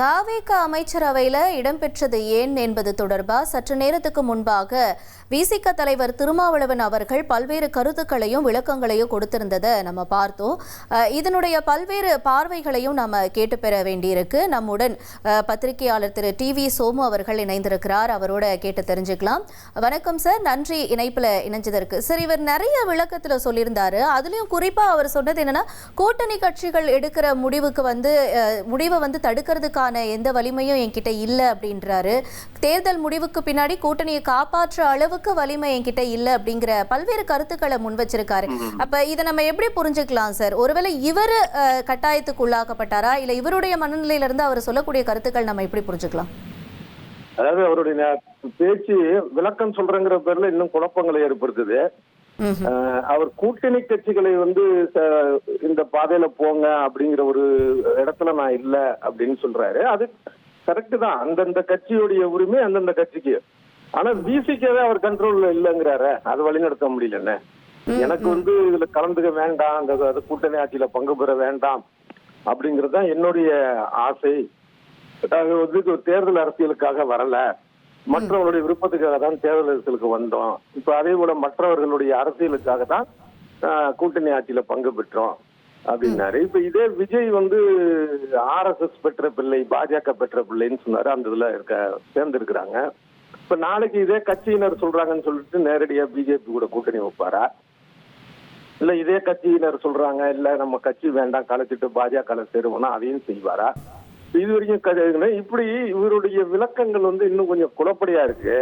தாவேக அமைச்சரவையில் இடம்பெற்றது ஏன் என்பது தொடர்பாக சற்று நேரத்துக்கு முன்பாக விசிக தலைவர் திருமாவளவன் அவர்கள் பல்வேறு கருத்துக்களையும் விளக்கங்களையும் கொடுத்திருந்ததை நம்ம பார்த்தோம். இதனுடைய பல்வேறு பார்வைகளையும் நம்ம கேட்டு பெற வேண்டியிருக்கு. நம்முடன் பத்திரிகையாளர் திரு டிவி சோமு அவர்கள் இணைந்திருக்கிறார். அவரோட கேட்டு தெரிஞ்சுக்கலாம். வணக்கம் சார், நன்றி இணைப்பில் இணைஞ்சதற்கு. சார், இவர் நிறைய விளக்கத்தில் சொல்லியிருந்தாரு. அதுலேயும் குறிப்பாக அவர் சொன்னது என்னன்னா, கூட்டணி கட்சிகள் எடுக்கிற முடிவை வந்து தடுக்கிறதுக்கான எந்த வலிமையும் என்கிட்ட இல்லை அப்படின்றாரு. தேர்தல் முடிவுக்கு பின்னாடி கூட்டணியை காப்பாற்ற அளவுக்கு வலிமை என்கிட்ட இல்லை அப்படிங்கிற பல்வேறு கருத்துக்களை முன் வச்சிருக்காரு. அப்ப இதை நம்ம எப்படி புரிஞ்சுக்கலாம் சார்? ஒருவேளை இவர் கட்டாயத்துக்கு உள்ளாக்கப்பட்டாரா, இல்ல இவருடைய மனநிலையில இருந்து அவர் சொல்லக்கூடிய கருத்துக்கள் நம்ம எப்படி புரிஞ்சுக்கலாம்? அதாவது அவருடைய பேச்சு விளக்கம் சொல்றங்கிற பேர்ல இன்னும் குழப்பங்களை ஏற்படுத்துது. அவர் கூட்டணி கட்சிகளை வந்து இந்த பாதையில போங்க அப்படிங்கிற ஒரு இடத்துல நான் இல்ல அப்படின்னு சொல்றாரு. அது கரெக்ட் தான். அந்தந்த கட்சியுடைய உரிமை அந்தந்த கட்சிக்கு. ஆனா விசிகவே அவர் கண்ட்ரோல்ல இல்லங்கிறாரு. அது வழிநடத்த முடியலன்னு. எனக்கு வந்து இதுல கலந்துக்க வேண்டாம், அந்த கூட்டணி ஆட்சியில பங்கு பெற வேண்டாம் அப்படிங்கறதுதான் என்னுடைய ஆசை. வந்து தேர்தல் அரசியலுக்காக வரல, மற்றவர்களுடைய விருப்பத்துக்காக தான் தேர்தல் அரசியலுக்கு வந்தோம். இப்ப அதே போல மற்றவர்களுடைய அரசியலுக்காக தான் கூட்டணி ஆட்சியில பங்கு பெற்றோம் அப்படின்னாரு. இப்ப இதே விஜய் வந்து RSS பெற்ற பிள்ளை, பாஜக பெற்ற பிள்ளைன்னு சொன்னாரு. அந்த இதுல சேர்ந்திருக்கிறாங்க. இப்ப நாளைக்கு இதே கட்சியினர் சொல்றாங்கன்னு சொல்லிட்டு நேரடியா பிஜேபி கூட கூட்டணி வைப்பாரா, இல்ல இதே கட்சியினர் சொல்றாங்க இல்ல நம்ம கட்சி வேண்டாம் கலைச்சிட்டு பாஜக சேருவோம்னா அதையும் செய்வாரா? இது வரைக்கும் இப்படி இவருடைய விளக்கங்கள் வந்து இன்னும் கொஞ்சம் குழப்படியா இருக்கு.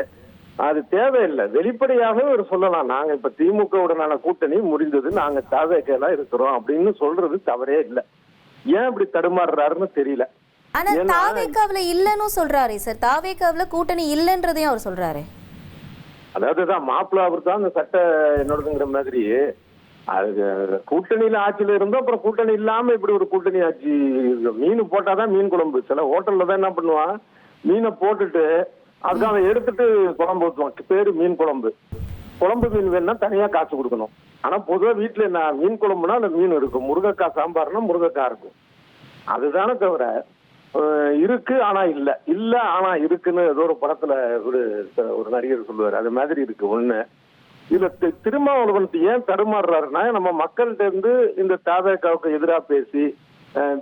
அது தேவையில்லை. வெளிப்படையாக ஒரு சொல்லலாம், நாங்க இப்ப திமுகவுடனான கூட்டணி முடிந்தது, நாங்க தாவேக்கெல்லாம் இருக்கிறோம் அப்படின்னு சொல்றது தவறே இல்லை. ஏன் இப்படி தடுமாறுறாருன்னு தெரியல. ஆனா தாவேக்காவுல இல்லன்னு சொல்றாரு சார். தாவேக்காவுல கூட்டணி இல்லன்றதையும் அவர் சொல்றாரு. அதாவதுதான் மாப்பிள்ள அவர் தான் அந்த சட்ட என்னோடதுங்கிற மாதிரி. அது கூட்டணியில ஆட்சியில இருந்தோம், அப்புறம் கூட்டணி இல்லாம இப்படி ஒரு கூட்டணி ஆட்சி. மீன் போட்டாதான் மீன் குழம்பு. சில ஹோட்டல்ல தான் என்ன பண்ணுவான், மீனை போட்டுட்டு அதுக்காக எடுத்துட்டு குழம்பு ஊற்றுவான். பேரு மீன் குழம்பு. குழம்பு மீன் வேணும்னா தனியா காசு கொடுக்கணும். ஆனா பொதுவா வீட்டுல என்ன மீன் குழம்புனா அந்த மீன் இருக்கும், முருங்கைக்காய் சாம்பார்னா முருங்கைக்காய் இருக்கும். அதுதானே தவிர இருக்கு ஆனா இல்ல, இல்ல ஆனா இருக்குன்னு ஏதோ ஒரு படத்துல ஒரு நடிகர் சொல்லுவாரு. அது மாதிரி இருக்கு ஒண்ணு. இதுல திருமாவளவன் ஏன் தடுமாறுறாருன்னா, நம்ம மக்கள்கிட்ட இருந்து இந்த தாவேக்காவுக்கு எதிராக பேசி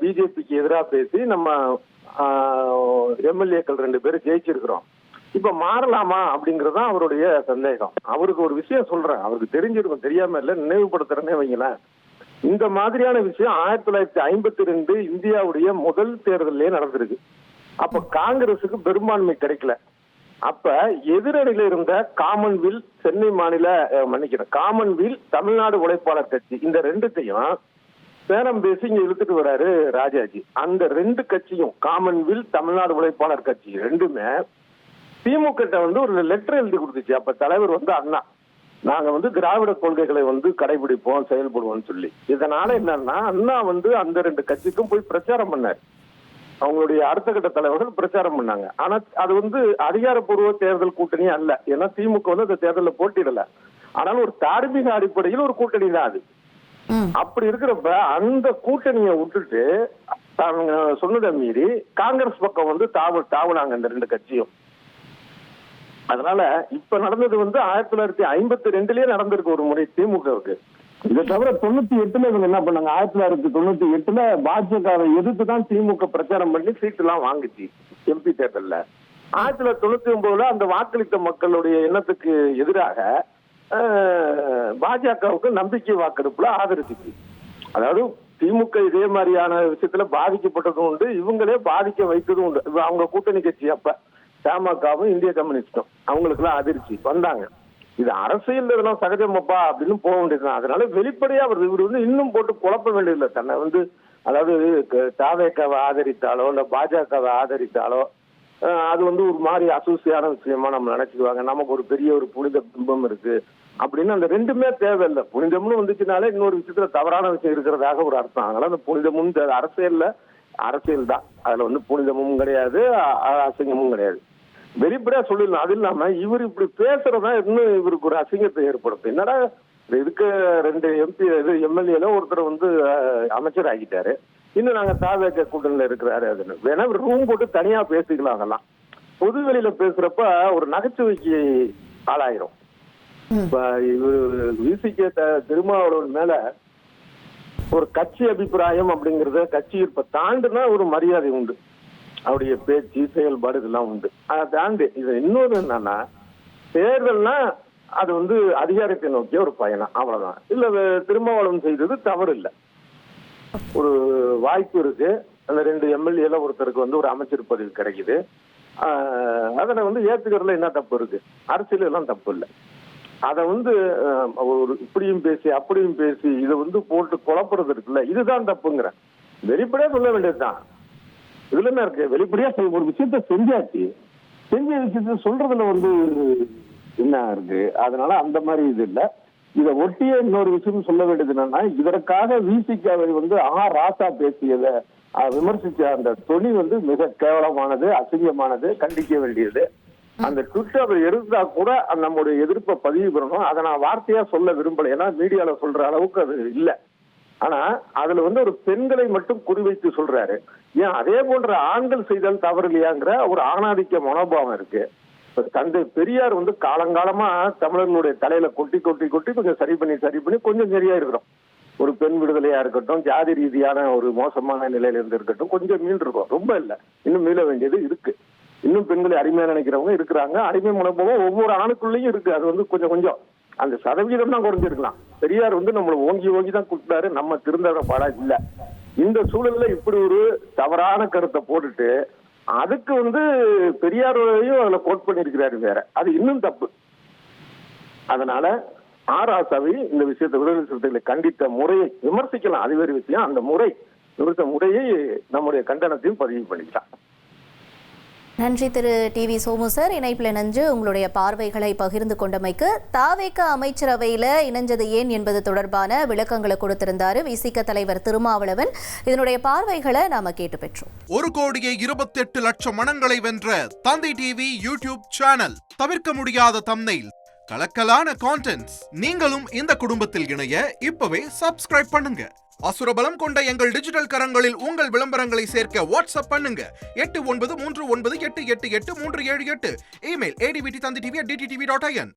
பிஜேபிக்கு எதிராக பேசி நம்ம எம்எல்ஏக்கள் 2 பேரும் ஜெயிச்சிருக்கிறோம். இப்ப மாறலாமா அப்படிங்கறதுதான் அவருடைய சந்தேகம். அவருக்கு ஒரு விஷயம் சொல்றேன், அவருக்கு தெரிஞ்சிருக்கும், தெரியாம இல்ல, நினைவுபடுத்துறேன்னே வைங்களேன். இந்த மாதிரியான விஷயம் 1952 இந்தியாவுடைய முதல் தேர்தலே நடந்திருக்கு. அப்ப காங்கிரசுக்கு பெரும்பான்மை கிடைக்கல. அப்ப எதிரணியில இருந்த காமன்வெல் சென்னை மாநில காமன்வெல் தமிழ்நாடு உழைப்பாளர் கட்சி, இந்த 2த்தையும் பேரம் பேசி இங்க இழுத்துட்டு வராரு ராஜாஜி. அந்த 2 கட்சியும், காமன்வெல் தமிழ்நாடு உழைப்பாளர் கட்சி 2மே திமுக வந்து ஒரு லெட்டர் எழுதி கொடுத்துச்சு. அப்ப தலைவர் வந்து அண்ணா, நாங்க வந்து திராவிட கொள்கைகளை வந்து கடைபிடிப்போம், செயல்படுவோம்னு சொல்லி. இதனால என்னன்னா, அண்ணா வந்து அந்த 2 கட்சிக்கும் போய் பிரச்சாரம் பண்ணாரு. அவங்களுடைய அடுத்த கட்ட தலைவர்கள் பிரச்சாரம் பண்ணாங்க. ஆனா அது வந்து அதிகாரப்பூர்வ தேர்தல் கூட்டணி அல்ல. ஏன்னா திமுக வந்து அந்த தேர்தலில் போட்டியிடல. ஆனாலும் ஒரு தார்மீக அடிப்படையில் ஒரு கூட்டணி தான் அது. அப்படி இருக்கிறப்ப அந்த கூட்டணியை விட்டுட்டு சொன்னதை மீறி காங்கிரஸ் பக்கம் வந்து தாவுனாங்க இந்த 2 கட்சியும். அதனால இப்ப நடந்தது வந்து 1952லயே நடந்திருக்கு ஒரு முறை திமுகவுக்கு. இதை தவிர 98ல இவங்க என்ன பண்ணாங்க, 1998ல பாஜகவை எதிர்த்து தான் திமுக பிரச்சாரம் பண்ணி சீட்டு எல்லாம் வாங்குச்சு எம்பி தேர்தல்ல. 1999ல அந்த வாக்களித்த மக்களுடைய எண்ணத்துக்கு எதிராக பாஜகவுக்கு நம்பிக்கை வாக்கெடுப்புல ஆதரிச்சுச்சு. அதாவது திமுக இதே மாதிரியான விஷயத்துல பாதிக்கப்பட்டதும் உண்டு, இவங்களே பாதிக்க வைத்ததும் உண்டு. அவங்க கூட்டணி கட்சி அப்ப தமாகவும் இந்திய கம்யூனிஸ்டும் அவங்களுக்கு எல்லாம் அதிர்ச்சி வந்தாங்க. இது அரசியல் இதெல்லாம் சகஜமப்பா அப்படின்னு போக வேண்டியதுதான். அதனால வெளிப்படையா இவர் வந்து இன்னும் போட்டு குழப்ப வேண்டியதில்லை. தன்னை வந்து அதாவது தாவேக்காவை ஆதரித்தாலோ இல்ல பாஜகவை ஆதரித்தாலோ அது வந்து ஒரு மாதிரி அசூசியான விஷயமா நம்ம நினைச்சுக்குவாங்க. நமக்கு ஒரு பெரிய ஒரு புனித பிம்பம் இருக்கு அப்படின்னு அந்த 2மே தேவையில்லை. புனிதம்னு வந்துச்சுனாலே இன்னொரு விஷயத்துல தவறான விஷயம் இருக்கிறதாக ஒரு அர்த்தம். அதனால அந்த புனிதமும் அரசியல் தான். அதுல வந்து புனிதமும் கிடையாது, அசிங்கமும் கிடையாது. வெளிப்படையா சொல்லிடலாம். அது இல்லாம இவர் இப்படி பேசுறதா இன்னும் இவருக்கு ஒரு அசிங்கத்தை ஏற்படுத்தும். என்னடா இதுக்கு 2 எம்எல்ஏல ஒருத்தர் வந்து அமைச்சர் ஆகிட்டாரு, இன்னும் நாங்க தாவேக்க கூட்டணியில இருக்கிறாரு அதுன்னு வேணா ரூம் போட்டு தனியா பேசிக்கலாம். அதெல்லாம் பொது வெளியில பேசுறப்ப ஒரு நகைச்சுவைக்கு ஆளாயிரும். இப்ப இவரு விசிக திருமாவளவன் மேல ஒரு கட்சி அபிப்பிராயம் அப்படிங்கறத கட்சி இப்ப தாண்டுனா ஒரு மரியாதை உண்டு, அவருடைய பேச்சு செயல்பாடு இதெல்லாம் உண்டு. அதை தாண்டி இது இன்னொரு என்னன்னா, தேர்தல்னா அது அதிகாரத்தை நோக்கிய ஒரு பயணம், அவ்வளவுதான். இல்ல திருமாவளவன் செய்தது தவறு இல்லை, ஒரு வாய்ப்பு இருக்கு. அந்த 2 எம்எல்ஏல ஒருத்தருக்கு ஒரு அமைச்சர் பதவி கிடைக்குது, அதனை ஏத்துக்கிறதுல என்ன தப்பு இருக்கு? அரசியல் எல்லாம் தப்பு இல்லை. அத ஒரு இப்படியும் பேசி அப்படியும் பேசி இதை போட்டு குழப்பறது இருக்குல்ல, இதுதான் தப்புங்கிற. வெளிப்படையா சொல்ல வேண்டியதுதான். இதுல என்ன இருக்கு? வெளிப்படையா ஒரு விஷயத்த செஞ்ச விஷயத்த சொல்றதுல என்ன இருக்கு? அதனால அந்த மாதிரி இது இல்ல. இதை ஒட்டிய இன்னொரு விஷயம் சொல்ல வேண்டியது என்னன்னா, இதற்காக விசிகாவை ராசா பேசியதை விமர்சிச்ச அந்த தொனி மிக கேவலமானது, அசிங்கமானது, கண்டிக்க வேண்டியது. அந்த ட்விட்டர் எடுத்தா கூட நம்முடைய எதிர்ப்பை பதிவு பண்ணணும். அதை நான் வார்த்தையா சொல்ல விரும்பல, ஏன்னா மீடியால சொல்ற அளவுக்கு அது இல்லை. ஆனா அதுல ஒரு பெண்களை மட்டும் குறிவைத்து சொல்றாரு. ஏன் அதே போன்ற ஆண்கள் செய்தால் தவறு இல்லையாங்கிற ஒரு ஆணாதிக்க மனோபாவம் இருக்கு. தந்தை பெரியார் காலங்காலமா தமிழர்களுடைய தலையில கொட்டி கொட்டி கொட்டி கொஞ்சம் சரி பண்ணி கொஞ்சம் சரியா இருக்கிறோம். ஒரு பெண் விடுதலையா இருக்கட்டும், ஜாதி ரீதியான ஒரு மோசமான நிலையில இருந்து இருக்கட்டும், கொஞ்சம் மீண்டு இருக்கோம். ரொம்ப இல்லை, இன்னும் மீள வேண்டியது இருக்கு. இன்னும் பெண்களை அடிமையா நினைக்கிறவங்க இருக்கிறாங்க. அடிமை மனோபாவம் ஒவ்வொரு ஆணுக்குள்ளேயும் இருக்கு. அது கொஞ்சம் கொஞ்சம் அந்த சதவீதம் தான் குறைஞ்சிருக்கலாம். பெரியார் நம்மளை ஓங்கி தான் கொடுத்தாரு, நம்ம திருந்த பாடா இல்ல. இந்த சூழல்ல இப்படி ஒரு தவறான கருத்தை போட்டுட்டு அதுக்கு பெரியாரையும் அதுல கோட் பண்ணிருக்கிறாரு வேற, அது இன்னும் தப்பு. அதனால ராசாவை இந்த விஷயத்தை விடுதலை சிறுத்தைகளை கண்டித்த முறையை விமர்சிக்கலாம், அது வேறு விஷயம். அந்த விமர்சன முறையை நம்முடைய கண்டனத்தையும் பதிவு பண்ணிக்கலாம். நன்றி திரு டிவி சோமு சார், இணைப்பில் இணைஞ்சு உங்களுடைய பார்வைகளை பகிர்ந்து கொண்டமைக்கு. தாவேக அமைச்சரவையில் இணைஞ்சது ஏன் என்பது தொடர்பான விளக்கங்களை கொடுத்திருந்தாரு விசிக தலைவர் திருமாவளவன். இதனுடைய பார்வைகளை நாம கேட்டு பெற்றோம். 1,28,00,000 மனங்களை வென்ற தந்தி டிவி யூடியூப் சேனல், தவிர்க்க முடியாத தம்ப்நெயில், கலக்கலான கான்டென்ட்ஸ். நீங்களும் இந்த குடும்பத்தில் இணைய இப்பவே சப்ஸ்கிரைப் பண்ணுங்க. அசுரபலம் கொண்ட எங்கள் டிஜிட்டல் கரங்களில் உங்கள் விளம்பரங்களை சேர்க்க வாட்ஸ்அப் பண்ணுங்க. 8939888378. Email advtthanditv@dttv.in.